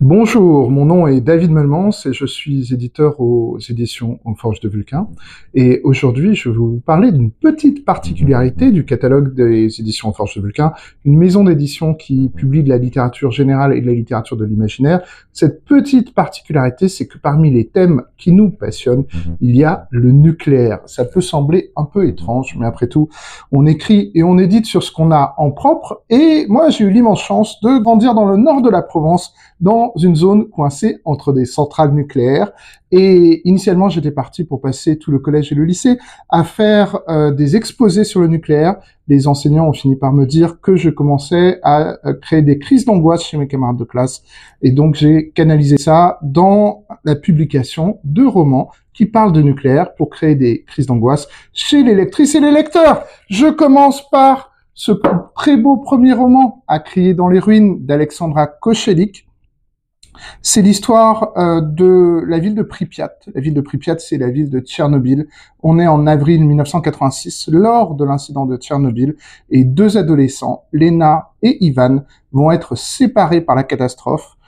Bonjour, mon nom est David Malmans et je suis éditeur aux éditions Aux Forges de Vulcain. Et aujourd'hui, je vais vous parler d'une petite particularité du catalogue des éditions Aux Forges de Vulcain, une maison d'édition qui publie de la littérature générale et de la littérature de l'imaginaire. Cette petite particularité, c'est que parmi les thèmes qui nous passionnent, il y a le nucléaire. Ça peut sembler un peu étrange, mais après tout, on écrit et on édite sur ce qu'on a en propre. Et moi, j'ai eu l'immense chance de grandir dans le nord de la Provence, dans une zone coincée entre des centrales nucléaires. Et initialement, j'étais parti pour passer tout le collège et le lycée à faire des exposés sur le nucléaire. Les enseignants ont fini par me dire que je commençais à créer des crises d'angoisse chez mes camarades de classe. Et donc, j'ai canalisé ça dans la publication de romans qui parlent de nucléaire pour créer des crises d'angoisse chez les lectrices et les lecteurs. Je commence par ce très beau premier roman, À crier dans les ruines, d'Alexandra Kochelik. C'est l'histoire de la ville de Pripyat. La ville de Pripyat, c'est la ville de Tchernobyl. On est en avril 1986, lors de l'incident de Tchernobyl, et deux adolescents, Lena et Ivan, vont être séparés par la catastrophe.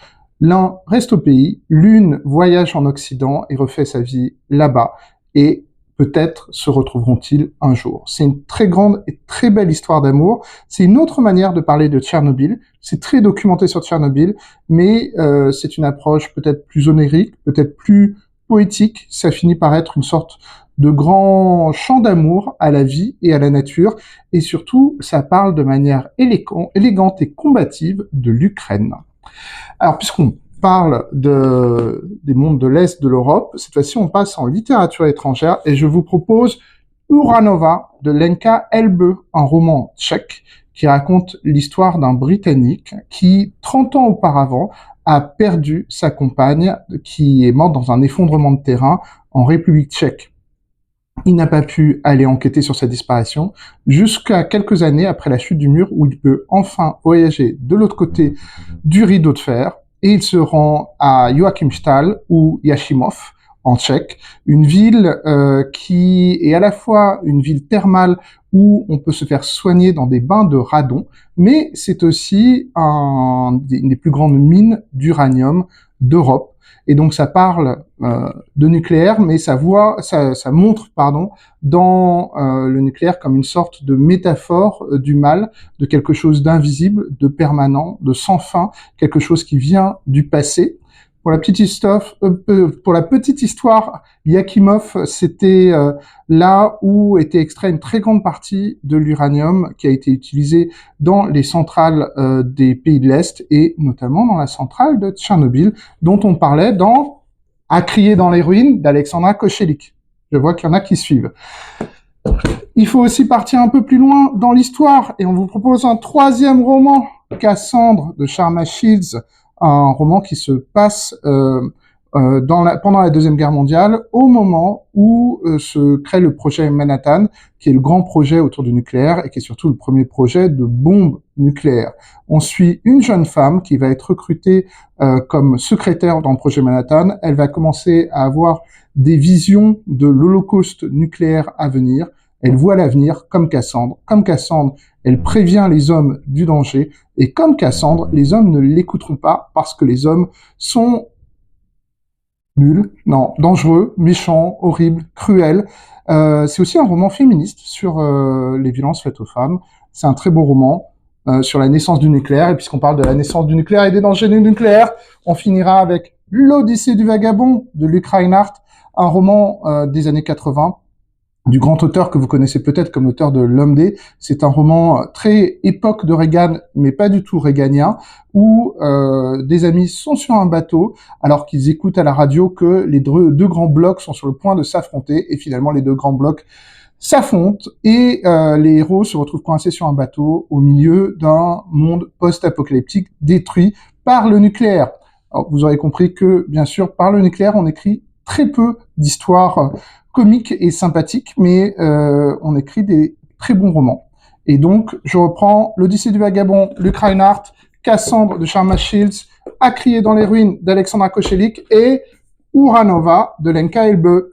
L'un reste au pays, l'une voyage en Occident et refait sa vie là-bas, et peut-être se retrouveront-ils un jour. C'est une très grande et très belle histoire d'amour. C'est une autre manière de parler de Tchernobyl. C'est très documenté sur Tchernobyl, mais c'est une approche peut-être plus onirique, peut-être plus poétique. Ça finit par être une sorte de grand chant d'amour à la vie et à la nature. Et surtout, ça parle de manière élégante et combative de l'Ukraine. Alors, puisqu'on parle des mondes de l'Est de l'Europe, cette fois-ci, on passe en littérature étrangère et je vous propose Uranova de Lenka Elbe, un roman tchèque qui raconte l'histoire d'un Britannique qui, 30 ans auparavant, a perdu sa compagne qui est morte dans un effondrement de terrain en République tchèque. Il n'a pas pu aller enquêter sur sa disparition jusqu'à quelques années après la chute du mur où il peut enfin voyager de l'autre côté du rideau de fer et il se rend à Joachimsthal ou Yashimov en tchèque, une ville qui est à la fois une ville thermale où on peut se faire soigner dans des bains de radon, mais c'est aussi une des plus grandes mines d'uranium d'Europe. Et donc ça parle de nucléaire, mais ça montre, dans le nucléaire comme une sorte de métaphore du mal, de quelque chose d'invisible, de permanent, de sans fin, quelque chose qui vient du passé. Pour la petite histoire, Yakimov, c'était là où était extrait une très grande partie de l'uranium qui a été utilisé dans les centrales des pays de l'Est et notamment dans la centrale de Tchernobyl, dont on parlait dans À crier dans les ruines d'Alexandra Kochelik. Je vois qu'il y en a qui suivent. Il faut aussi partir un peu plus loin dans l'histoire et on vous propose un troisième roman, Cassandre de Sharma Shields, un roman qui se passe pendant la Deuxième Guerre mondiale, au moment où se crée le projet Manhattan, qui est le grand projet autour du nucléaire et qui est surtout le premier projet de bombe nucléaire. On suit une jeune femme qui va être recrutée comme secrétaire dans le projet Manhattan. Elle va commencer à avoir des visions de l'holocauste nucléaire à venir. Elle voit l'avenir comme Cassandre. Comme Cassandre, elle prévient les hommes du danger. Et comme Cassandre, les hommes ne l'écouteront pas parce que les hommes sont nuls, non, dangereux, méchants, horribles, cruels. C'est aussi un roman féministe sur les violences faites aux femmes. C'est un très beau roman sur la naissance du nucléaire. Et puisqu'on parle de la naissance du nucléaire et des dangers du nucléaire, on finira avec L'Odyssée du vagabond de Luc Reinhardt, un roman des années 80, du grand auteur que vous connaissez peut-être comme l'auteur de L'Homme D. C'est un roman très époque de Reagan, mais pas du tout reaganien, où des amis sont sur un bateau alors qu'ils écoutent à la radio que les deux grands blocs sont sur le point de s'affronter, et finalement les deux grands blocs s'affrontent, et les héros se retrouvent coincés sur un bateau au milieu d'un monde post-apocalyptique détruit par le nucléaire. Alors, vous aurez compris que, bien sûr, par le nucléaire, on écrit très peu d'histoires comique et sympathique, mais on écrit des très bons romans. Et donc, je reprends L'Odyssée du vagabond, Luc Reinhardt, Cassandre de Sharma Shields, À crier dans les ruines d'Alexandra Kochelik et Uranova de Lenka Elbe.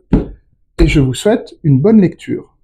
Et je vous souhaite une bonne lecture.